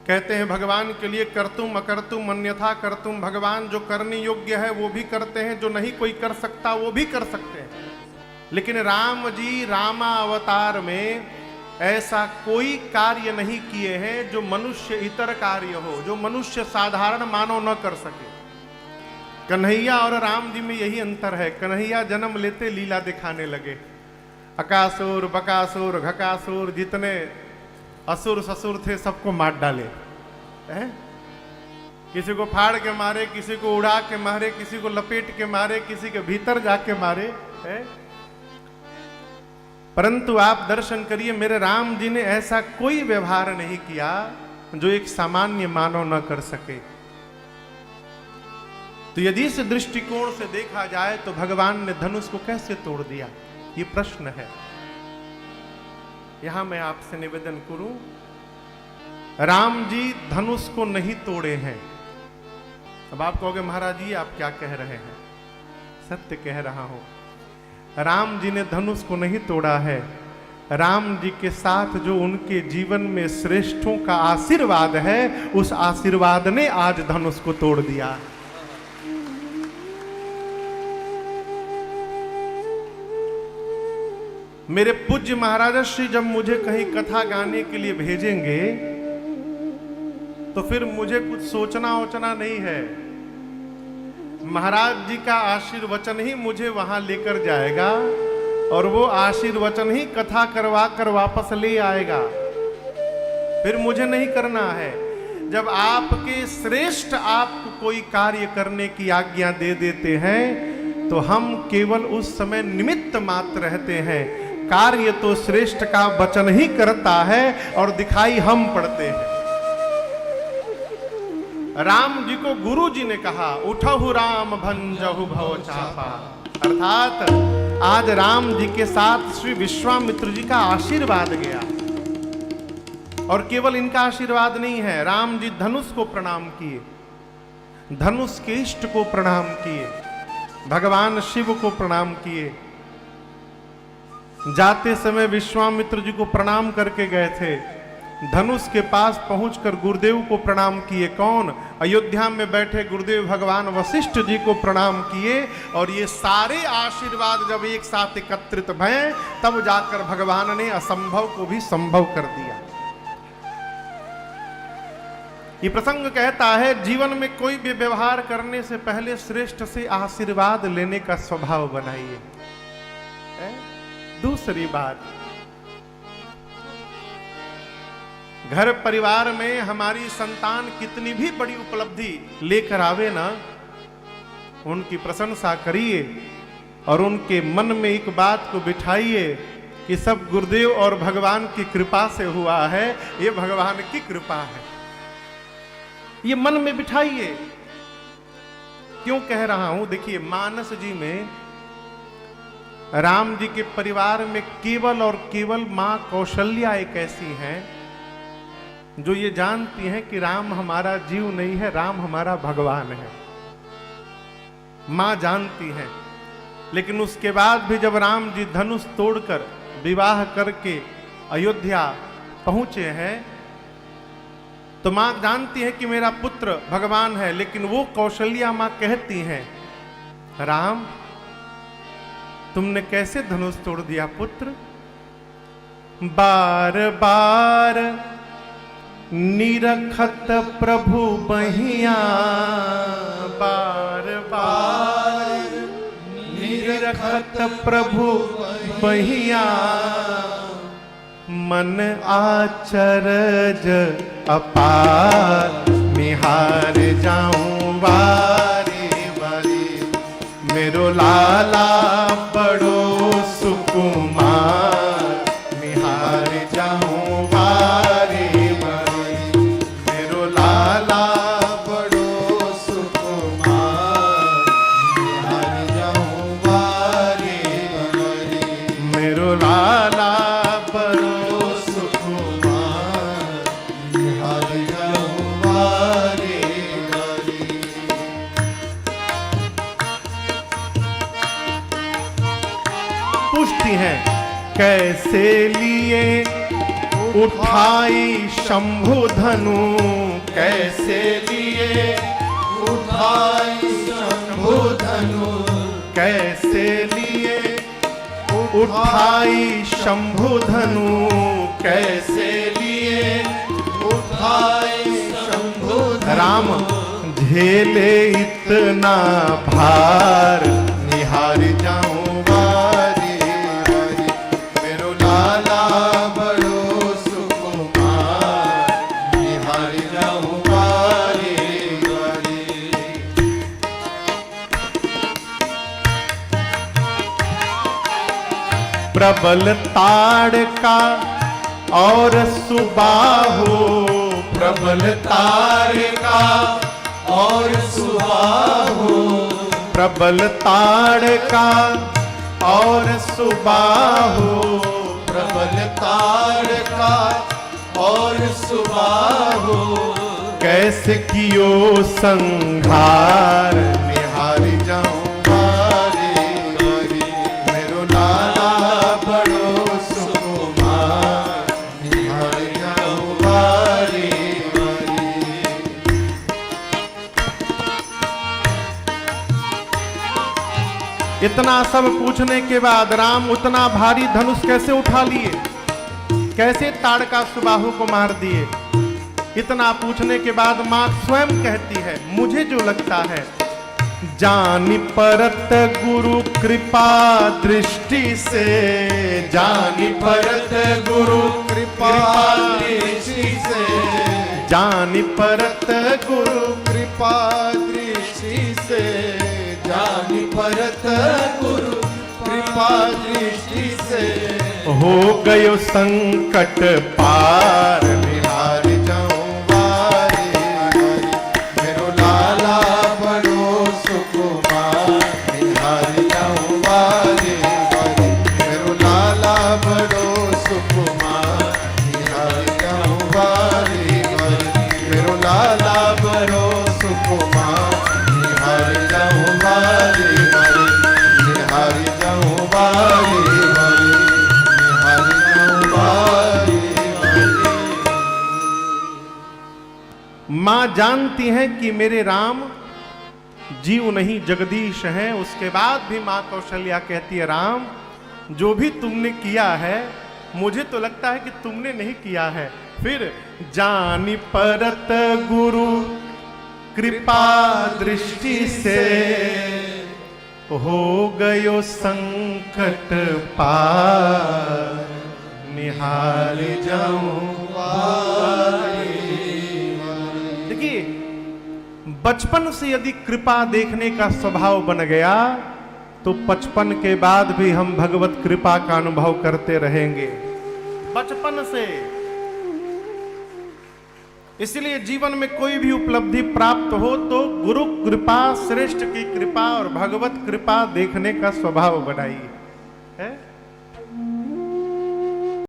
कहते हैं भगवान के लिए कर्तुम अकर्तुम अन्यथा कर्तुम, भगवान जो करने योग्य है वो भी करते हैं, जो नहीं कोई कर सकता वो भी कर सकते हैं। लेकिन राम जी रामा अवतार में ऐसा कोई कार्य नहीं किए हैं जो मनुष्य इतर कार्य हो, जो मनुष्य साधारण मानव न कर सके। कन्हैया और राम जी में यही अंतर है। कन्हैया जन्म लेते लीला दिखाने लगे। अकासुर बकासुर घकासुर जितने असुर ससुर थे सबको मार डाले हैं? किसी को फाड़ के मारे, किसी को उड़ा के मारे, किसी को लपेट के मारे, किसी के भीतर जाके मारे हैं? परंतु आप दर्शन करिए, मेरे राम जी ने ऐसा कोई व्यवहार नहीं किया जो एक सामान्य मानव न कर सके। तो यदि इस दृष्टिकोण से देखा जाए तो भगवान ने धनुष को कैसे तोड़ दिया, ये प्रश्न है। यहां मैं आपसे निवेदन करूं, राम जी धनुष को नहीं तोड़े हैं। अब आप कहोगे महाराज जी आप क्या कह रहे हैं? सत्य कह रहा हूं। राम जी ने धनुष को नहीं तोड़ा है। राम जी के साथ जो उनके जीवन में श्रेष्ठों का आशीर्वाद है, उस आशीर्वाद ने आज धनुष को तोड़ दिया। मेरे पूज्य महाराज श्री जब मुझे कहीं कथा गाने के लिए भेजेंगे तो फिर मुझे कुछ सोचना ओचना नहीं है। महाराज जी का आशीर्वचन ही मुझे वहां लेकर जाएगा और वो आशीर्वचन ही कथा करवा कर वापस ले आएगा। फिर मुझे नहीं करना है। जब आपके श्रेष्ठ आपको कोई कार्य करने की आज्ञा दे देते हैं तो हम केवल उस समय निमित्त मात्र रहते हैं। कार्य तो श्रेष्ठ का वचन ही करता है और दिखाई हम पड़ते हैं। राम जी को गुरु जी ने कहा उठहु राम भंजहु भव चापा, अर्थात आज राम जी के साथ श्री विश्वामित्र जी का आशीर्वाद गया। और केवल इनका आशीर्वाद नहीं है, राम जी धनुष को प्रणाम किए, धनुष के इष्ट को प्रणाम किए, भगवान शिव को प्रणाम किए। जाते समय विश्वामित्र जी को प्रणाम करके गए थे। धनुष के पास पहुंचकर गुरुदेव को प्रणाम किए। कौन? अयोध्या में बैठे गुरुदेव भगवान वशिष्ठ जी को प्रणाम किए। और ये सारे आशीर्वाद जब एक साथ एकत्रित भये तब जाकर भगवान ने असंभव को भी संभव कर दिया। ये प्रसंग कहता है जीवन में कोई भी व्यवहार करने से पहले श्रेष्ठ से आशीर्वाद लेने का स्वभाव बनाइए। दूसरी बात, घर परिवार में हमारी संतान कितनी भी बड़ी उपलब्धि लेकर आवे ना, उनकी प्रशंसा करिए और उनके मन में एक बात को बिठाइए कि सब गुरुदेव और भगवान की कृपा से हुआ है, ये भगवान की कृपा है। ये मन में बिठाइए। क्यों कह रहा हूं? देखिए मानस जी में राम जी के परिवार में केवल और केवल मां कौशल्या एक ऐसी हैं जो ये जानती हैं कि राम हमारा जीव नहीं है, राम हमारा भगवान है। मां जानती हैं। लेकिन उसके बाद भी जब राम जी धनुष तोड़कर विवाह करके अयोध्या पहुंचे हैं तो मां जानती है कि मेरा पुत्र भगवान है। लेकिन वो कौशल्या मां कहती हैं राम तुमने कैसे धनुष तोड़ दिया पुत्र? बार बार निरखत प्रभु बहिया, बार बार निरखत प्रभु बहिया, मन आचरज अपार निहार जाऊं बारी बारी, मेरो लाला बड़ो सुकुमार निहार जाऊं बारी बारी, मेरो लाला बड़ो सुकुमार निहार जाऊं बारी बारी, मेरो लाला बड़ो सुकुमार निहार जाऊं बारी बारी। पूछती हैं कैसे लिए उठाई शंभु धनु कैसे लिए, उठाई शंभु धनु कैसे लिए, उठाई शंभु धनु कैसे लिए, उठाई शंभु धनु। राम झेले इतना भार, निहार जाऊं वारी वारी, मेरो लाला बड़ो सुकुमार, निहार जाऊं वारी वारी। प्रबल ताड़ का और सुबाहो, प्रबल तार का और सुबाहो, प्रबल ताड़ का और सुबाहो, प्रबल तार का और सुबाहो, कैसे कियो संघार, निहार जाऊं वारी वारी, मेरो लाला बड़ो सुकुमार, निहार जाऊं वारी वारी। इतना सब पूछने के बाद राम उतना भारी धनुष कैसे उठा लिए, कैसे ताड़ का सुबाहु को मार दिए। इतना पूछने के बाद मां स्वयं कहती है, मुझे जो लगता है जानी परत गुरु कृपा दृष्टि से, जानी परत गुरु कृपा दृष्टि से, जानी परत गुरु कृपा दृष्टि से, जानी परत गुरु कृपा दृष्टि से, हो गयो संकट पार, निहार जाऊं वारी वारी, मेरो लाला बड़ो सुकुमार, निहार जाऊं वारी वारी, मेरो लाला बड़ो सुकुमार, निहार जाऊं वारी वारी, मेरो लाला बड़ो सुकुमार, निहार जाऊं वारी वारी, निहार जाऊं वारी वारी, निहार जाऊं वारी वारी। मां जानती हैं कि मेरे राम जीव नहीं जगदीश हैं। उसके बाद भी मां कौशल्या कहती है, राम जो भी तुमने किया है मुझे तो लगता है कि तुमने नहीं किया है। फिर जानी परत गुरु कृपा दृष्टि से, हो गयो संकट पार, निहार जाऊं वारी वारी। देखिए, बचपन से यदि कृपा देखने का स्वभाव बन गया तो 55 के बाद भी हम भगवत कृपा का अनुभव करते रहेंगे, बचपन से। इसलिए जीवन में कोई भी उपलब्धि प्राप्त हो तो गुरु कृपा, श्रेष्ठ की कृपा और भगवत कृपा देखने का स्वभाव बनाइए, है।